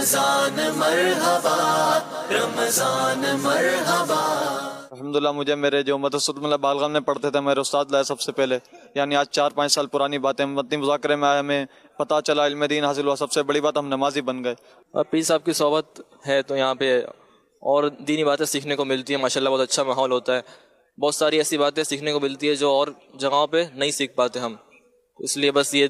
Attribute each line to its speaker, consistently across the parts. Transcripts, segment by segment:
Speaker 1: رمضان مرحبا، رمضان مرحبا۔
Speaker 2: الحمدللہ مجھے میرے جو مدرسۃ بالغ میں پڑھتے تھے میرے استاد لائے سب سے پہلے، یعنی آج 4-5 سال پرانی باتیں مدنی مذاکرے میں آئے، ہمیں پتہ چلا، علم دین حاصل ہوا، سب سے بڑی بات ہم نمازی بن گئے۔
Speaker 3: پیر صاحب کی صحبت ہے تو یہاں پہ اور دینی باتیں سیکھنے کو ملتی ہیں، ماشاءاللہ بہت اچھا ماحول ہوتا ہے، بہت ساری ایسی باتیں سیکھنے کو ملتی ہے جو اور جگہوں پہ نہیں سیکھ پاتے ہم، اس لیے بس یہ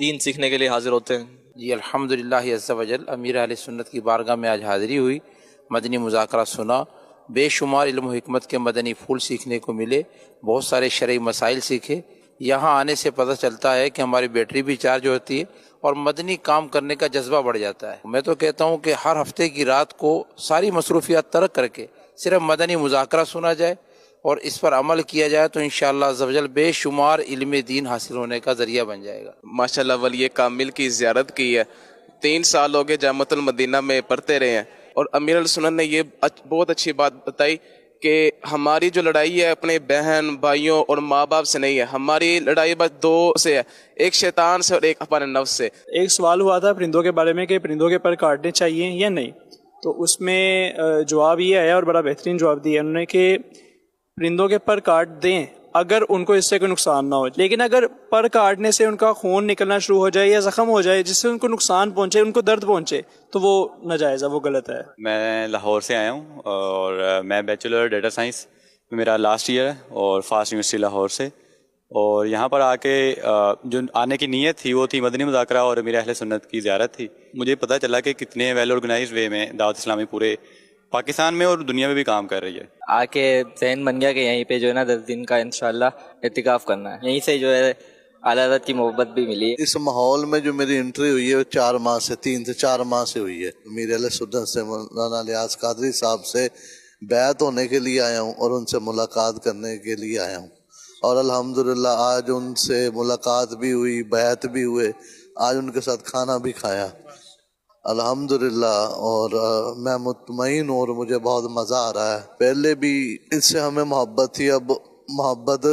Speaker 3: دین سیکھنے کے لیے حاضر ہوتے ہیں۔
Speaker 4: جی الحمدللہ عز وجل، امیر اہل سنت کی بارگاہ میں آج حاضری ہوئی، مدنی مذاکرہ سنا، بے شمار علم و حکمت کے مدنی پھول سیکھنے کو ملے، بہت سارے شرعی مسائل سیکھے۔ یہاں آنے سے پتہ چلتا ہے کہ ہماری بیٹری بھی چارج ہوتی ہے اور مدنی کام کرنے کا جذبہ بڑھ جاتا ہے۔ میں تو کہتا ہوں کہ ہر ہفتے کی رات کو ساری مصروفیات ترک کر کے صرف مدنی مذاکرہ سنا جائے اور اس پر عمل کیا جائے تو انشاءاللہ عز و جل بے شمار علم دین حاصل ہونے کا ذریعہ بن جائے گا۔
Speaker 5: ماشاءاللہ ولی کامل کی زیارت کی ہے، 3 سال ہو گئے جامعۃ المدینہ میں پڑھتے رہے ہیں، اور امیر السنت نے یہ بہت اچھی بات بتائی کہ ہماری جو لڑائی ہے اپنے بہن بھائیوں اور ماں باپ سے نہیں ہے، ہماری لڑائی بس 2 سے ہے، ایک شیطان سے اور ایک اپنے نفس سے۔
Speaker 6: ایک سوال ہوا تھا پرندوں کے بارے میں کہ پرندوں کے پر کاٹنے چاہیے یا نہیں، تو اس میں جواب یہ آیا اور بڑا بہترین جواب دیا انہوں نے کہ پرندوں کے پر کاٹ دیں اگر ان کو اس سے کوئی نقصان نہ ہو، لیکن اگر پر کاٹنے سے ان کا خون نکلنا شروع ہو جائے یا زخم ہو جائے جس سے ان کو نقصان پہنچے، ان کو درد پہنچے، تو وہ ناجائز ہے، وہ غلط ہے۔
Speaker 7: میں لاہور سے آیا ہوں اور میں بیچلر ڈیٹا سائنس میرا لاسٹ ایئر ہے اور فاسٹ یونیورسٹی لاہور سے، اور یہاں پر آ کے جو آنے کی نیت تھی وہ تھی مدنی مذاکرہ اور امیر اہل سنت کی زیارت تھی۔ مجھے پتہ چلا کہ کتنے ویل آرگنائزڈ وے میں دعوت اسلامی پورے پاکستان میں اور دنیا میں بھی کام کر رہی ہے۔
Speaker 3: آ کے ذہن بن گیا کہ یہیں پہ جو ہے نا 10 دن کا انشاءاللہ اعتکاف کرنا ہے، یہیں سے جو ہے اعلیٰ حضرت کی محبت بھی ملی۔
Speaker 8: اس ماحول میں جو میری انٹری ہوئی ہے 4 ماہ سے 3 سے 4 ماہ سے ہوئی ہے۔ امیر اہل سنت سے مولانا الیاس قادری صاحب سے بیعت ہونے کے لیے آیا ہوں اور ان سے ملاقات کرنے کے لیے آیا ہوں، اور الحمدللہ آج ان سے ملاقات بھی ہوئی، بیعت بھی ہوئے، آج ان کے ساتھ کھانا بھی کھایا الحمدللہ، اور میں مطمئن ہوں اور مجھے بہت مزہ آ رہا ہے۔ پہلے بھی اس سے ہمیں محبت تھی، اب محبت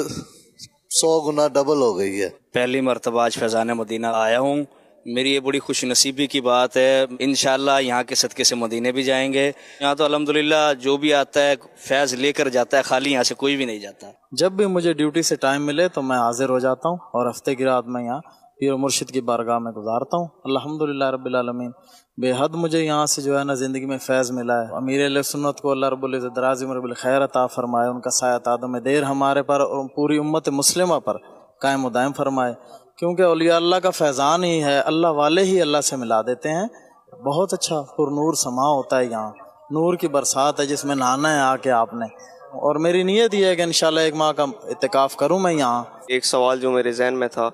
Speaker 8: 100 گنا ڈبل ہو گئی ہے۔
Speaker 9: پہلی مرتبہ آج فیضان مدینہ آیا ہوں، میری یہ بڑی خوش نصیبی کی بات ہے، انشاءاللہ یہاں کے صدقے سے مدینے بھی جائیں گے۔ یہاں تو الحمدللہ جو بھی آتا ہے فیض لے کر جاتا ہے، خالی یہاں سے کوئی بھی نہیں جاتا۔
Speaker 10: جب بھی مجھے ڈیوٹی سے ٹائم ملے تو میں حاضر ہو جاتا ہوں اور ہفتے کی رات میں یہاں پیر و مرشد کی بارگاہ میں گزارتا ہوں۔ الحمدللہ رب العالمین، بے حد مجھے یہاں سے جو ہے نا زندگی میں فیض ملا ہے۔ امیر علیہ سنت کو اللہ رب العزت دراز عمر بالخیر عطا فرمائے، ان کا سایہ تادم دیر ہمارے پر اور پوری امت مسلمہ پر قائم و دائم فرمائے، کیونکہ اولیاء اللہ کا فیضان ہی ہے، اللہ والے ہی اللہ سے ملا دیتے ہیں۔ بہت اچھا پر نور سما ہوتا ہے یہاں، نور کی برسات ہے جس میں نہانا ہے آ کے آپ نے، اور میری نیت یہ ہے کہ انشاءاللہ 1 ماہ کا اعتکاف کروں میں یہاں۔
Speaker 11: ایک سوال جو میرے ذہن میں تھا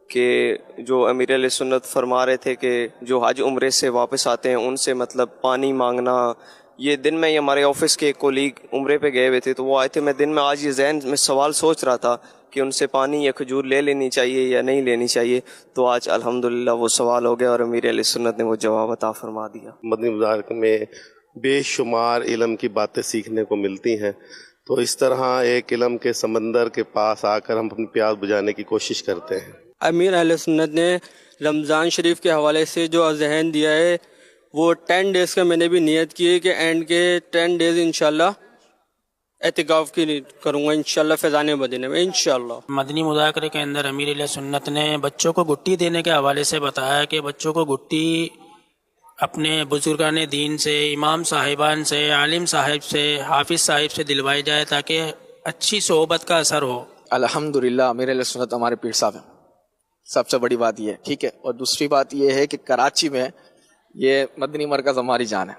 Speaker 11: کہ جو امیر علیہ سنت فرما رہے تھے کہ جو حج عمرے سے واپس آتے ہیں ان سے مطلب پانی مانگنا، یہ دن میں ہمارے آفس کے ایک کولیگ عمرے پہ گئے ہوئے تھے تو وہ آئے تھے، میں دن میں آج یہ ذہن میں سوال سوچ رہا تھا کہ ان سے پانی یا کھجور لے لینی چاہیے یا نہیں لینی چاہیے، تو آج الحمدللہ وہ سوال ہو گیا اور امیر علیہ سنت نے وہ جواب عطا فرما دیا۔
Speaker 12: مدنی مذاکرہ میں بے شمار علم کی باتیں سیکھنے کو ملتی ہیں، تو اس طرح ایک علم کے سمندر کے پاس آ کر ہم اپنی پیاس بجھانے کی کوشش کرتے ہیں۔
Speaker 13: امیر اہل سنت نے رمضان شریف کے حوالے سے جو ذہن دیا ہے وہ 10 ڈیز کا میں نے بھی نیت کی ہے کہ اینڈ کے 10 ڈیز انشاءاللہ اعتکاف کی کروں گا انشاءاللہ فیضان مدینہ میں انشاءاللہ۔
Speaker 14: مدنی مذاکرے کے اندر امیر علیہ سنت نے بچوں کو گٹی دینے کے حوالے سے بتایا کہ بچوں کو گٹی اپنے بزرگان دین سے، امام صاحبان سے، عالم صاحب سے، حافظ صاحب سے دلوائی جائے تاکہ اچھی صحبت کا اثر ہو۔
Speaker 3: الحمدللہ امیر علیہ سنت ہمارے پیر صاحب ہیں، سب سے بڑی بات یہ ہے، ٹھیک ہے، اور دوسری بات یہ ہے کہ کراچی میں یہ مدنی مرکز ہماری جان ہے۔